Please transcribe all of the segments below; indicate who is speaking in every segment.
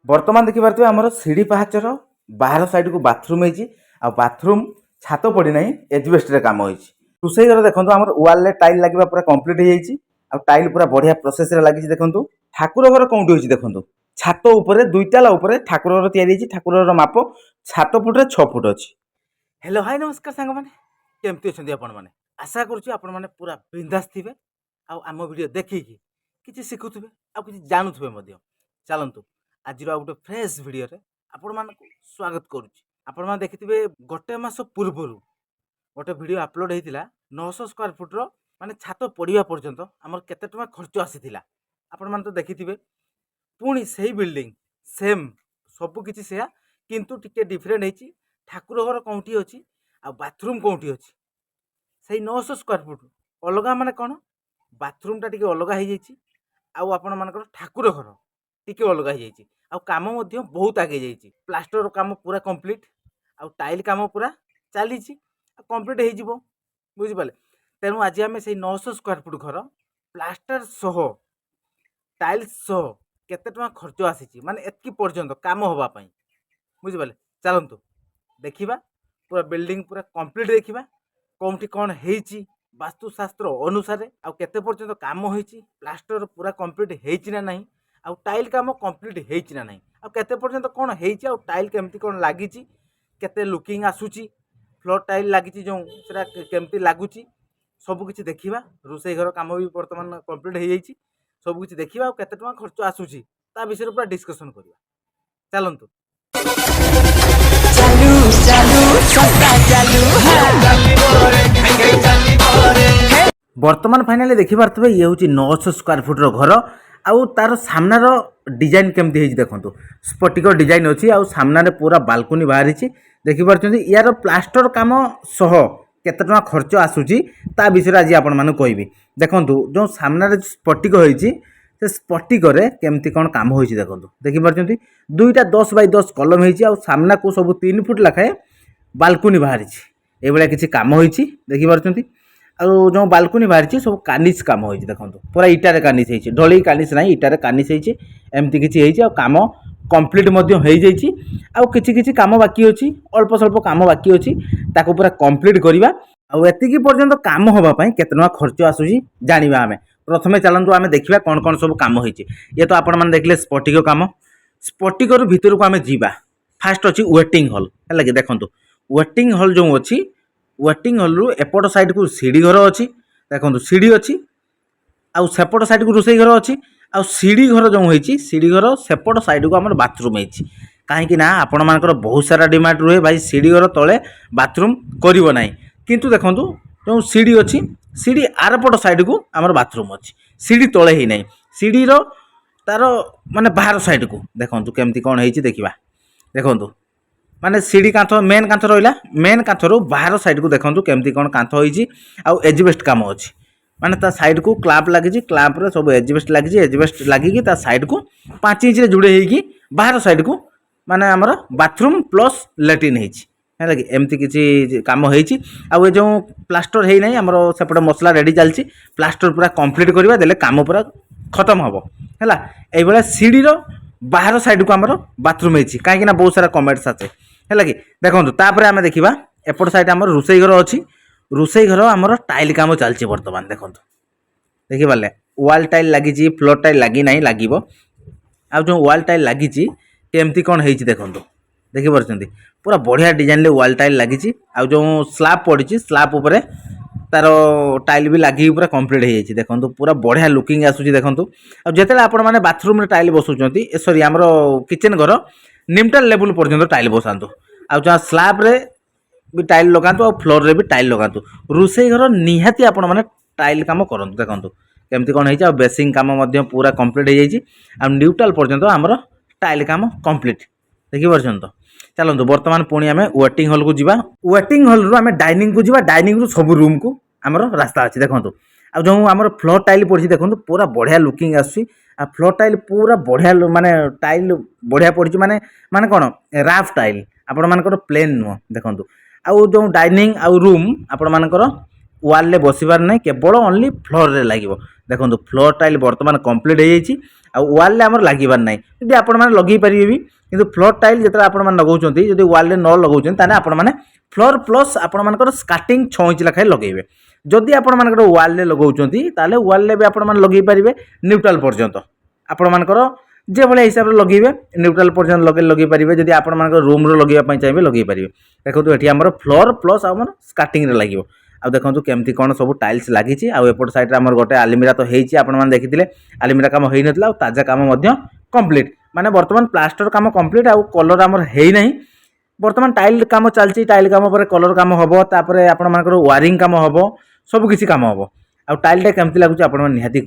Speaker 1: बर्तमान देखिपे आम सीढ़ी पहाचर बाहर साइड को बाथरूम हो बाथरूम छात पड़ना एजबेस्ट काम हो रोसई घर देखो आम वाल टाइल लगे पूरा कंप्लीट हो टाइल पूरा बढ़िया प्रोसेस लगी देखो ठाकुर घर कौटी हो देखो छात उपर दुईताला ठाकुर घर तैयारी ठाकुर घर माप 7 फुट 6 फुट अच्छी। हेलो हाय नमस्कार सांग मैंने केमती अच्छा आपण मैंने आशा करुँ पूरा बिंदास थे आम वीडियो देखिकी किसी शिखुवे कि जानूे चलतु आज गोटे फ्रेश वीडियो आपण मान स्वागत करुच्ची। आपण मैंने देखिथे गोटे मास पूर्व गोटे वीडियो अपलोड होता 900 स्क्वायर फुट्र माने छात पड़ा पर्यंत आमर केते टका खर्च आसीथिला आपण मैंने तो देखिथे। पुणी से बिल्डिंग सेम सबकि से किंतु टिके डिफरेंट होती ठाकुर घर कौटी अच्छी आ बाथरूम कौटी अच्छी से 900 स्क्वायर फुट अलग माने कौन बाथरूम टा टिके अलग हो जाए आपण मानकर ठाकुर घर टिके अलग हो जाए आ काम बहुत आगे जाइए प्लास्टर काम पूरा कंप्लीट आ टाइल काम पूरा चली कंप्लीट हो बुझिपारे। तेणु आज आम से 900 स्क्वायर फुट घर प्लास्टर सह टाइल्स सह केते टका खर्च आसी माने एतकी पर्यंत काम होगापाई बुझिपारे। चलतु देखा पूरा बिल्डिंग पूरा कंप्लीट देखा कौटी कौन होती वास्तुशास्त्र अनुसार आ केते पर्यंत काम होती प्लास्टर पूरा कंप्लीट होती ना नहीं आ टाइल काम कंप्लीट होती ना नहीं आ केते पर्यंत कौन होती आ टाइल केमती कौन लगी केते लुकिंग आसूची फ्लोर टाइल लगी जो सेटा केमती लगुच सबकि देखा रोसई घर काम भी बर्तमान कंप्लीट हो जाए सबकि देखा केते टका खर्च आसूची ता विषय पूरा डिस्कशन करवा चलतु। बर्तमान फाइनाली देखिपे ये हूँ 900 स्क्वायर फुट्र घर आउ तार सामनार डिजाइन केमती है देखो स्फटिक डिजाइन अच्छी आउ सामने पूरा बालकनी बाहरी देखिपे यार प्लास्टर काम सह केते टका खर्च आसूची ता विषय आज आपण माने कहबी। देखो जो सामने स्फटिक होती से स्फटिक केमती कौन काम होती देखो देखिपे दुईटा 10 बाय 10 कलम हो सामना को सब 3 फुट लखाए बालकनी बाहरी ये किसी काम होती देखिपे आउ जो बालकनी बाहरी सब कानिस काम होती देखो पूरा इटारे कानिस होती ढोली कानिस ना इटारे कानिस होती एमती किसी हो काम कंप्लीट हो जाइए आउ किसी काम बाकी अच्छी अल्प स्वल्प काम बाकी अच्छी ताको पूरा कंप्लीट करवा आती पर्यंत काम होगापाई केते टका खर्च आसूची जानिबा आमे। प्रथमे चलतु आम देखा कौन कौन सब काम होती ये तो आपण मैंने देखले स्फटिक काम स्फटिक भितर को आम जीवा फास्ट अच्छी वेटिंग हॉल है कि देखो वेटिंग हॉल जो अच्छी वेटिंग हॉल रु एपट साइड को सीढ़ी घर अच्छी देखो सीढ़ी अच्छी आउ सेपट साइड को रोसई घर अच्छी आउ सीढ़ी घर जो होती सीढ़ी घर सेपट साइड को आम बाथरूम होती कहीं आपण मानकर बहुत सारा डिमांड रुहे भाई सीढ़ी घर तले बाथरूम करिवो नाही किंतु देखो जो सीढ़ी अच्छी सीढ़ी आरपट साइड को आम बाथरूम अच्छी सीढ़ी तले ही नहीं सीढ़ी तार माने बाहर साइड को देखो केमती कौन होती देखा देखो माने सीढ़ी कांथ मेन कांथ रहा मेन कांथर बाहर साइड को देखो केमती कौन कांथ होती आउ एजबेस्ट काम अच्छी माने ता साइड को क्लैंप लगी क्लैंप रे सब एजबेस्ट लगी एजबेस्ट लगी ता साइड को 5 इंच रे जुड़े होगी बाहर साइड को माने आमर बाथरूम प्लस लैट्रिन है कि एमती किसी काम होती आउ जो प्लास्टर है नहीं आमर सेपटे मसला रेडी चलती प्लास्टर पूरा कंप्लीट करवा देले काम पूरा खत्म हम है ये सीढ़ी बाहर साइड को आमर बाथरूम होती कहीं बहुत सारा कमेंट्स आसे है कि देखो तापर आम देखा एपट साइड आम रोसई घर अच्छी रोसई घर आमर टाइल काम चलती बर्तमान देखो देखिपारे वाल टाइल लगी फ्लोर टाइल लगी ना लगे आ जो वाल टाइल लगी केमती कौन होती देखो देखिपे पूरा बढ़िया डिजाइन वाल टाइल लगी आ जो स्लैब पड़ी स्लैब उपर तार टाइल भी लगी पूरा कंप्लीट हो जाए देखो पूरा बढ़िया लुकिंग आसूची देखो जिते आपण मैंने बाथरूम टाइल बसुँच सॉरी आमर किचेन घर निमटाल लेवल पर्यंत टाइल बसातु आ जहाँ स्लैब रे भी टाइल लगातु और फ्लोर रे भी टाइल लगातु रोसई घर निहाती आपण माने टाइल काम करंतु देखंतु केमती कोन हेछि आ बेसिंग काम मध्य पूरा कंप्लीट हो जाइछि आ न्यूट्रल पर्यंत हमर टाइल काम कंप्लीट देखि परछन तो चलंतु वर्तमान पुणी आमे वेटिंग हॉल को जीवा वेटिंग हॉल रु आमे डाइनिंग को जीवा डाइनिंग रु सब रूम को हमर रास्ता अछि देखंतु आ जो हमर फ्लोर टाइल पड़छि देखंतु पूरा बढ़िया लुकिंग आछि आ फ्लोर टाइल पूरा बढ़िया माने टाइल बढ़िया पड़छि माने माने कोन राफ टाइल आपण मानकर प्लेन नुह देखंतु आउ जो डाइनिंग आउ रूम आपण मानकर ୱାଲ୍ରେ ବସିବାର ନାହିଁ, କେବଳ ଓନ୍ଲି ଫ୍ଲୋର୍ରେ ଲାଗିବ। ଦେଖନ୍ତୁ ଫ୍ଲୋର୍ ଟାଇଲ୍ ବର୍ତ୍ତମାନ କମ୍ପ୍ଲିଟ୍ ହେଇଯାଇଛି, ଆଉ ୱାଲ୍ରେ ଆମର ଲାଗିବାର ନାହିଁ। ଯଦି ଆପଣମାନେ ଲଗେଇ ପାରିବେ ବି, କିନ୍ତୁ ଫ୍ଲୋର୍ ଟାଇଲ୍ ଯେତେବେଳେ ଆପଣମାନେ ଲଗାଉଛନ୍ତି, ଯଦି ୱାଲ୍ରେ ନ ଲଗାଉଛନ୍ତି ତାହେଲେ ଆପଣମାନେ ଫ୍ଲୋର୍ ପ୍ଲସ୍ ଆପଣମାନଙ୍କର ସ୍କାର୍ଟିଂ 6 ଇଞ୍ଚ ଲେଖାଏଁ ଲଗାଇବେ। ଯଦି ଆପଣମାନଙ୍କର ୱାଲ୍ରେ ଲଗାଉଛନ୍ତି ତାହେଲେ ୱାଲ୍ରେ ବି ଆପଣମାନେ ଲଗାଇ ପାରିବେ ନ୍ୟୁଟ୍ରାଲ୍ ପର୍ଯ୍ୟନ୍ତ। ଆପଣମାନଙ୍କର যেভাবে হিসাবে লগাইবে নিউট্রাল পর্যন্ত লগাই পারিবে। যদি আপনার রুম্রে লগাইবা চাইবে লগাই পারিবে। দেখুন এটি আমার ফ্লোর প্লস আমার স্কার্টিংরে লাগিব। ଆଉ ଦେଖନ୍ତୁ କେମିତି କ'ଣ ସବୁ ଟାଇଲ୍ସ ଲାଗିଛି। ଆଉ ଏପଟ ସାଇଡ଼୍ରେ ଆମର ଗୋଟେ ଆଲମିରା ତ ହେଇଛି, ଆପଣମାନେ ଦେଖିଥିଲେ ଆଲମିରା କାମ ହେଇନଥିଲା, ଆଉ ତାଜା କାମ ମଧ୍ୟ କମ୍ପ୍ଲିଟ୍। ମାନେ ବର୍ତ୍ତମାନ ପ୍ଲାଷ୍ଟର କାମ କମ୍ପ୍ଲିଟ୍, ଆଉ କଲର୍ ଆମର ହେଇନାହିଁ। ବର୍ତ୍ତମାନ ଟାଇଲ୍ କାମ ଚାଲିଛି, ଟାଇଲ୍ କାମ ପରେ କଲର୍ କାମ ହେବ, ତାପରେ ଆପଣମାନଙ୍କର ୱାରିଂ କାମ ହେବ, ସବୁକିଛି କାମ ହେବ। ଆଉ ଟାଇଲ୍ଟା କେମିତି ଲାଗୁଛି ଆପଣମାନେ ନିହାତି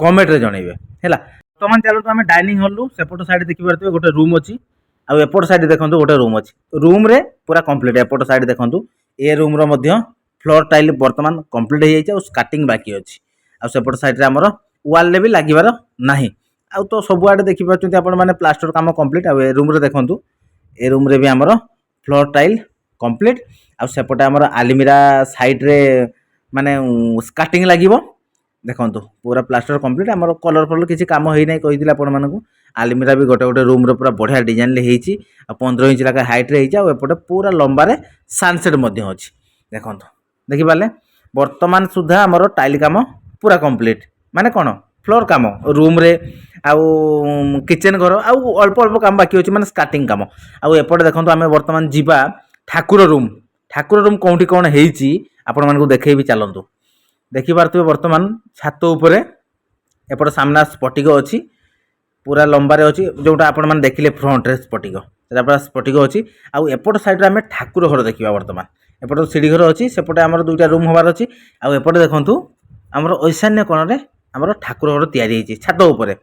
Speaker 1: କମେଣ୍ଟରେ ଜଣାଇବେ ହେଲା। ବର୍ତ୍ତମାନ ଚାଲନ୍ତୁ ଆମେ ଡାଇନିଂ ହଲ୍ରୁ ସେପଟ ସାଇଡ଼୍ ଦେଖିପାରୁଥିବେ ଗୋଟେ ରୁମ୍ ଅଛି, ଆଉ ଏପଟ ସାଇଡ଼୍ ଦେଖନ୍ତୁ ଗୋଟେ ରୁମ୍ ଅଛି। ରୁମ୍ରେ ପୁରା କମ୍ପ୍ଲିଟ୍। ଏପଟ ସାଇଡ଼୍ ଦେଖନ୍ତୁ ଏ ରୁମ୍ର ମଧ୍ୟ ଫ୍ଲୋର୍ ଟାଇଲ୍ ବର୍ତ୍ତମାନ କମ୍ପ୍ଲିଟ୍ ହେଇଯାଇଛି, ଆଉ ସ୍କାର୍ଟିଂ ବାକି ଅଛି। ଆଉ ସେପଟ ସାଇଡ଼୍ରେ ଆମର ୱାଲ୍ରେ ବି ଲାଗିବାର ନାହିଁ। ଆଉ ତ ସବୁଆଡ଼େ ଦେଖିପାରୁଛନ୍ତି ଆପଣମାନେ ପ୍ଲାଷ୍ଟର କାମ କମ୍ପ୍ଲିଟ୍। ଆଉ ଏ ରୁମ୍ରେ ଦେଖନ୍ତୁ, ଏ ରୁମ୍ରେ ବି ଆମର ଫ୍ଲୋର୍ ଟାଇଲ୍ କମ୍ପ୍ଲିଟ୍। ଆଉ ସେପଟେ ଆମର ଆଲମିରା ସାଇଡ଼୍ରେ ମାନେ ସ୍କାର୍ଟିଂ ଲାଗିବ। ଦେଖନ୍ତୁ ପୁରା ପ୍ଲାଷ୍ଟର କମ୍ପ୍ଲିଟ୍। ଆମର କଲର୍ ଫଲର୍ କିଛି କାମ ହେଇନାହିଁ କହିଥିଲି ଆପଣମାନଙ୍କୁ। ଆଲମିରା ବି ଗୋଟେ ଗୋଟେ ରୁମ୍ରେ ପୁରା ବଢ଼ିଆ ଡିଜାଇନ୍ରେ ହେଇଛି, ଆଉ 15 ଇଞ୍ଚ ଲେଖା ହାଇଟ୍ରେ ହେଇଛି। ଆଉ ଏପଟେ ପୁରା ଲମ୍ବାରେ ସାନସେଟ୍ ମଧ୍ୟ ଅଛି। ଦେଖନ୍ତୁ ଦେଖିପାରିଲେ ବର୍ତ୍ତମାନ ସୁଦ୍ଧା ଆମର ଟାଇଲ୍ କାମ ପୁରା କମ୍ପ୍ଲିଟ୍। ମାନେ କ'ଣ ଫ୍ଲୋର୍ କାମ ରୁମ୍ରେ, ଆଉ କିଚେନ୍ ଘର, ଆଉ ଅଳ୍ପ ଅଳ୍ପ କାମ ବାକି ଅଛି, ମାନେ ସ୍କାର୍ଟିଂ କାମ। ଆଉ ଏପଟେ ଦେଖନ୍ତୁ ଆମେ ବର୍ତ୍ତମାନ ଯିବା ଠାକୁର ରୁମ୍। ଠାକୁର ରୁମ୍ କେଉଁଠି କ'ଣ ହେଇଛି ଆପଣମାନଙ୍କୁ ଦେଖେଇବି, ଚାଲନ୍ତୁ। ଦେଖିପାରୁଥିବେ ବର୍ତ୍ତମାନ ଛାତ ଉପରେ ଏପଟ ସାମ୍ନା ସ୍ଫଟିକ ଅଛି, ପୁରା ଲମ୍ବାରେ ଅଛି, ଯେଉଁଟା ଆପଣମାନେ ଦେଖିଲେ ଫ୍ରଣ୍ଟରେ ସ୍ଫଟିକ, ସେଟା ପୁରା ସ୍ଫଟିକ ଅଛି। ଆଉ ଏପଟ ସାଇଡ଼୍ରେ ଆମେ ଠାକୁର ଘର ଦେଖିବା। ବର୍ତ୍ତମାନ ଏପଟେ ସିଢ଼ି ଘର ଅଛି, ସେପଟେ ଆମର ଦୁଇଟା ରୁମ୍ ହେବାର ଅଛି। ଆଉ ଏପଟେ ଦେଖନ୍ତୁ ଆମର ଈଶାନ୍ୟ କୋଣରେ ଆମର ଠାକୁର ଘର ତିଆରି ହେଇଛି ଛାତ ଉପରେ।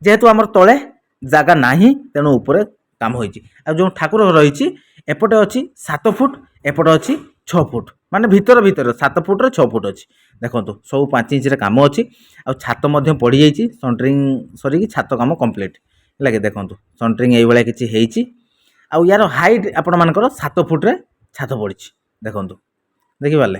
Speaker 1: ଯେହେତୁ ଆମର ତଳେ ଜାଗା ନାହିଁ, ତେଣୁ ଉପରେ କାମ ହୋଇଛି। ଆଉ ଯେଉଁ ଠାକୁର ଘର ରହିଛି ଏପଟେ ଅଛି 7 ଫୁଟ, ଏପଟେ ଅଛି 6 ଫୁଟ, ମାନେ ଭିତରେ 7 ଫୁଟରେ 6 ଫୁଟ ଅଛି। ଦେଖନ୍ତୁ ସବୁ 5 ଇଞ୍ଚରେ କାମ ଅଛି। ଆଉ ଛାତ ମଧ୍ୟ ପଡ଼ିଯାଇଛି, ସଣ୍ଟରିଂ ସରିକି ଛାତ କାମ କମ୍ପ୍ଲିଟ୍ ହେଲା କି। ଦେଖନ୍ତୁ ସଣ୍ଟରିଂ ଏଇଭଳିଆ କିଛି ହେଇଛି। ଆଉ ୟାର ହାଇଟ୍ ଆପଣମାନଙ୍କର 7 ଫୁଟରେ ଛାତ ପଡ଼ିଛି। ଦେଖନ୍ତୁ ଦେଖିପାରିଲେ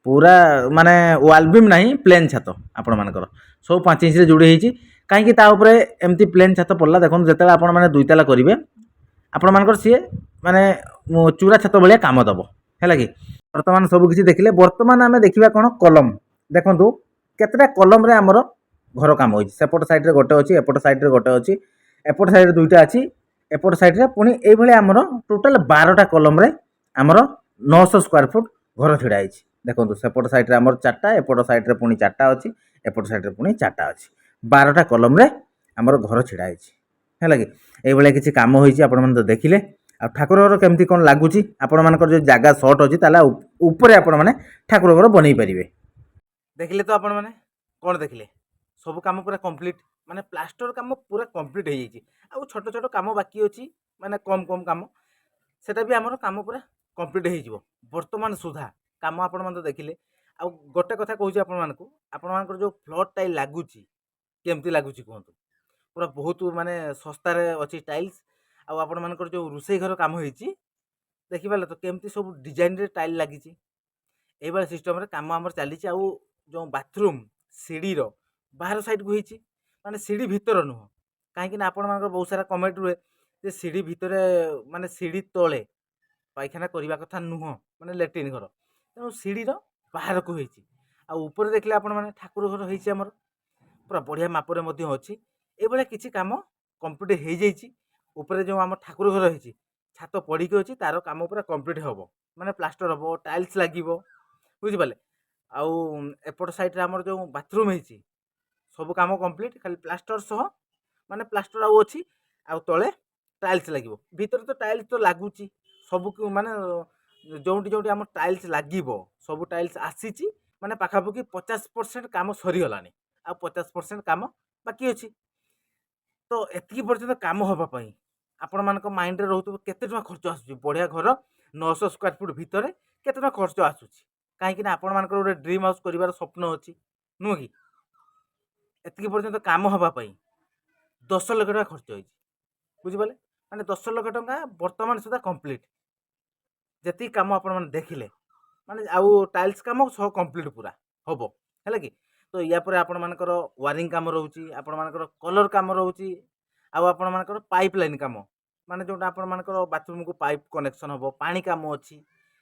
Speaker 1: ପୁରା ମାନେ ୱାଲ୍ ବିମ୍ ନାହିଁ, ପ୍ଲେନ୍ ଛାତ ଆପଣମାନଙ୍କର ସବୁ 5 ଇଞ୍ଚରେ ଯୋଡ଼ି ହେଇଛି। କାହିଁକି ତା ଉପରେ ଏମିତି ପ୍ଲେନ୍ ଛାତ ପଡ଼ିଲା, ଦେଖନ୍ତୁ ଯେତେବେଳେ ଆପଣମାନେ 2 ତାଲା କରିବେ ଆପଣମାନଙ୍କର ସିଏ ମାନେ ଚୂଡ଼ା ଛାତ ଭଳିଆ କାମ ଦେବ ହେଲା କି। ବର୍ତ୍ତମାନ ସବୁ କିଛି ଦେଖିଲେ, ବର୍ତ୍ତମାନ ଆମେ ଦେଖିବା କ'ଣ କଲମ। ଦେଖନ୍ତୁ କେତେଟା କଲମରେ ଆମର ଘର କାମ ହୋଇଛି। ସେପଟ ସାଇଡ଼୍ରେ ଗୋଟେ ଅଛି, ଏପଟ ସାଇଡ଼୍ରେ ଗୋଟେ ଅଛି, ଏପଟ ସାଇଡ଼୍ରେ ଦୁଇଟା ଅଛି, ଏପଟ ସାଇଡ଼୍ରେ ପୁଣି ଏଇଭଳିଆ ଆମର ଟୋଟାଲ୍ 12ଟା କଲମରେ ଆମର 900 ସ୍କୋୟାର ଫୁଟ ଘର ଛିଡ଼ା ହେଇଛି। ଦେଖନ୍ତୁ ସେପଟ ସାଇଡ଼୍ରେ ଆମର 4ଟା, ଏପଟ ସାଇଡ଼୍ରେ ପୁଣି 4ଟା ଅଛି, ଏପଟ ସାଇଡ଼୍ରେ ପୁଣି 4ଟା ଅଛି। 12ଟା କଲମରେ ଆମର ଘର ଛିଡ଼ା ହେଇଛି ହେଲା କି। ଏଇଭଳିଆ କିଛି କାମ ହୋଇଛି, ଆପଣମାନେ ତ ଦେଖିଲେ। ଆଉ ଠାକୁର ଘର କେମିତି କ'ଣ ଲାଗୁଛି, ଆପଣମାନଙ୍କର ଯଦି ଜାଗା ସର୍ଟ ଅଛି ତାହେଲେ ଉପରେ ଆପଣମାନେ ଠାକୁର ଘର ବନେଇ ପାରିବେ। ଦେଖିଲେ ତ ଆପଣମାନେ କ'ଣ ଦେଖିଲେ, ସବୁ କାମ ପୁରା କମ୍ପ୍ଲିଟ୍, ମାନେ ପ୍ଲାଷ୍ଟର କାମ ପୁରା କମ୍ପ୍ଲିଟ୍ ହେଇଯାଇଛି। ଆଉ ଛୋଟ ଛୋଟ କାମ ବାକି ଅଛି, ମାନେ କମ୍ କାମ, ସେଟା ବି ଆମର କାମ ପୁରା କମ୍ପ୍ଲିଟ୍ ହେଇଯିବ ବର୍ତ୍ତମାନ ସୁଦ୍ଧା। କାମ ଆପଣମାନେ ତ ଦେଖିଲେ। ଆଉ ଗୋଟେ କଥା କହୁଛି ଆପଣମାନଙ୍କୁ, ଆପଣମାନଙ୍କର ଯେଉଁ ଫ୍ଲୋର୍ ଟାଇଲ୍ ଲାଗୁଛି କେମିତି ଲାଗୁଛି କୁହନ୍ତୁ। ପୁରା ବହୁତ ମାନେ ଶସ୍ତାରେ ଅଛି ଟାଇଲ୍ସ। ଆଉ ଆପଣମାନଙ୍କର ଯେଉଁ ରୋଷେଇ ଘର କାମ ହେଇଛି ଦେଖିପାରିଲେ ତ କେମିତି ସବୁ ଡିଜାଇନ୍ରେ ଟାଇଲ୍ ଲାଗିଛି। ଏଇଭଳିଆ ସିଷ୍ଟମ୍ରେ କାମ ଆମର ଚାଲିଛି। ଆଉ ଯେଉଁ ବାଥରୁମ୍ ସିଢ଼ିର ବାହାର ସାଇଡ଼୍କୁ ହେଇଛି, ମାନେ ସିଢ଼ି ଭିତର ନୁହଁ। କାହିଁକିନା ଆପଣମାନଙ୍କର ବହୁତ ସାରା କମେଣ୍ଟ ରୁହେ ଯେ ସିଢ଼ି ଭିତରେ, ମାନେ ସିଢ଼ି ତଳେ ପାଇଖାନା କରିବା କଥା ନୁହଁ, ମାନେ ଲ୍ୟାଟ୍ରିନ୍ ଘର, ତେଣୁ ସିଢ଼ିର ବାହାରକୁ ହେଇଛି। ଆଉ ଉପରେ ଦେଖିଲେ ଆପଣମାନେ ଠାକୁର ଘର ହେଇଛି ଆମର, ପୁରା ବଢ଼ିଆ ମାପରେ ମଧ୍ୟ ଅଛି। ଏଇଭଳିଆ କିଛି କାମ କମ୍ପ୍ଲିଟ୍ ହେଇଯାଇଛି। ଉପରେ ଯେଉଁ ଆମ ଠାକୁର ଘର ହେଇଛି ଛାତ ପଡ଼ିକି ଅଛି, ତାର କାମ ପୁରା କମ୍ପ୍ଲିଟ୍ ହେବ, ମାନେ ପ୍ଲାଷ୍ଟର ହେବ, ଟାଇଲ୍ସ ଲାଗିବ, ବୁଝିପାରିଲେ। ଆଉ ଏପଟ ସାଇଡ଼୍ରେ ଆମର ଯେଉଁ ବାଥରୁମ୍ ହେଇଛି ସବୁ କାମ କମ୍ପ୍ଲିଟ୍, ଖାଲି ପ୍ଲାଷ୍ଟର ସହ, ମାନେ ପ୍ଲାଷ୍ଟର ଆଉ ଅଛି, ଆଉ ତଳେ ଟାଇଲ୍ସ ଲାଗିବ। ଭିତରେ ତ ଟାଇଲ୍ସ ତ ଲାଗୁଛି ସବୁକୁ, ମାନେ ଯେଉଁଠି ଯେଉଁଠି ଆମର ଟାଇଲ୍ସ ଲାଗିବ ସବୁ ଟାଇଲ୍ସ ଆସିଛି, ମାନେ ପାଖାପାଖି 50% କାମ ସରିଗଲାଣି, ଆଉ 50% କାମ ବାକି ଅଛି। ତ ଏତିକି ପର୍ଯ୍ୟନ୍ତ କାମ ହେବା ପାଇଁ ଆପଣମାନଙ୍କ ମାଇଣ୍ଡରେ ରହୁଥିବ କେତେ ଟଙ୍କା ଖର୍ଚ୍ଚ ଆସୁଛି। ବଢ଼ିଆ ଘର 900 ସ୍କୋୟାର ଫୁଟ ଭିତରେ କେତେ ଟଙ୍କା ଖର୍ଚ୍ଚ ଆସୁଛି। କାହିଁକିନା ଆପଣମାନଙ୍କର ଗୋଟେ ଡ୍ରିମ୍ ହାଉସ୍ କରିବାର ସ୍ୱପ୍ନ ଅଛି, ନୁହଁ କି। ଏତିକି ପର୍ଯ୍ୟନ୍ତ କାମ ହେବା ପାଇଁ 10 ଲକ୍ଷ ଟଙ୍କା ଖର୍ଚ୍ଚ ହେଇଛି, ବୁଝିପାରିଲେ। ମାନେ 10 ଲକ୍ଷ ଟଙ୍କା ବର୍ତ୍ତମାନ ସୁଦ୍ଧା କମ୍ପ୍ଲିଟ୍। ଯେତିକି କାମ ଆପଣମାନେ ଦେଖିଲେ ମାନେ ଆଉ ଟାଇଲ୍ସ କାମ ସହ କମ୍ପ୍ଲିଟ୍ ପୁରା ହବ ହେଲା କି। ତ ୟା ପରେ ଆପଣମାନଙ୍କର ୱାରିଂ କାମ ରହୁଛି, ଆପଣମାନଙ୍କର କଲର୍ କାମ ରହୁଛି, ଆଉ ଆପଣମାନଙ୍କର ପାଇପ୍ ଲାଇନ୍ କାମ, ମାନେ ଯେଉଁଟା ଆପଣମାନଙ୍କର ବାଥରୁମ୍କୁ ପାଇପ୍ କନେକ୍ସନ୍ ହେବ, ପାଣି କାମ ଅଛି,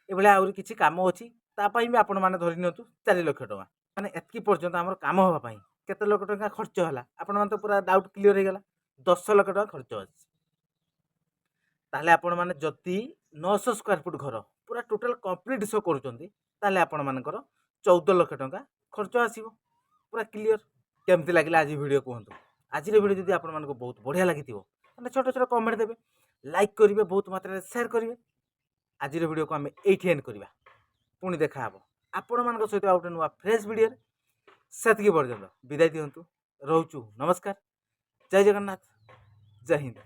Speaker 1: ଏଭଳିଆ ଆହୁରି କିଛି କାମ ଅଛି। ତା ପାଇଁ ବି ଆପଣମାନେ ଧରି ନିଅନ୍ତୁ 4 ଲକ୍ଷ ଟଙ୍କା। ମାନେ ଏତିକି ପର୍ଯ୍ୟନ୍ତ ଆମର କାମ ହେବା ପାଇଁ କେତେ ଲକ୍ଷ ଟଙ୍କା ଖର୍ଚ୍ଚ ହେଲା, ଆପଣମାନେ ତ ପୁରା ଡାଉଟ୍ କ୍ଲିୟର୍ ହେଇଗଲା। 10 ଲକ୍ଷ ଟଙ୍କା ଖର୍ଚ୍ଚ ଅଛି। ତାହେଲେ ଆପଣମାନେ ଯଦି 900 ସ୍କୋୟାର ଫୁଟ୍ ଘର ପୁରା ଟୋଟାଲ୍ କମ୍ପ୍ଲିଟ୍ ସୋ କରୁଛନ୍ତି, ତାହେଲେ ଆପଣମାନଙ୍କର 14 ଲକ୍ଷ ଟଙ୍କା ଖର୍ଚ୍ଚ ଆସିବ। ପୁରା କ୍ଲିୟର୍। କେମିତି ଲାଗିଲା ଆଜି ଭିଡ଼ିଓ କୁହନ୍ତୁ। ଆଜିର ଭିଡ଼ିଓ ଯଦି ଆପଣମାନଙ୍କୁ ବହୁତ ବଢ଼ିଆ ଲାଗିଥିବ ତାହେଲେ ଛୋଟ ଛୋଟ କମେଣ୍ଟ ଦେବେ, ଲାଇକ୍ କରିବେ, ବହୁତ ମାତ୍ରାରେ ସେୟାର କରିବେ। ଆଜିର ଭିଡ଼ିଓକୁ ଆମେ ଏଇଠି ଏଣ୍ଡ କରିବା। ପୁଣି ଦେଖା ହେବ ଆପଣମାନଙ୍କ ସହିତ ଆଉ ଗୋଟେ ନୂଆ ଫ୍ରେଶ୍ ଭିଡ଼ିଓରେ। ସେତିକି ପର୍ଯ୍ୟନ୍ତ ବିଦାୟ ଦିଅନ୍ତୁ। ରହୁଛୁ। ନମସ୍କାର। ଜୟ ଜଗନ୍ନାଥ। ଜୟ ହିନ୍ଦ।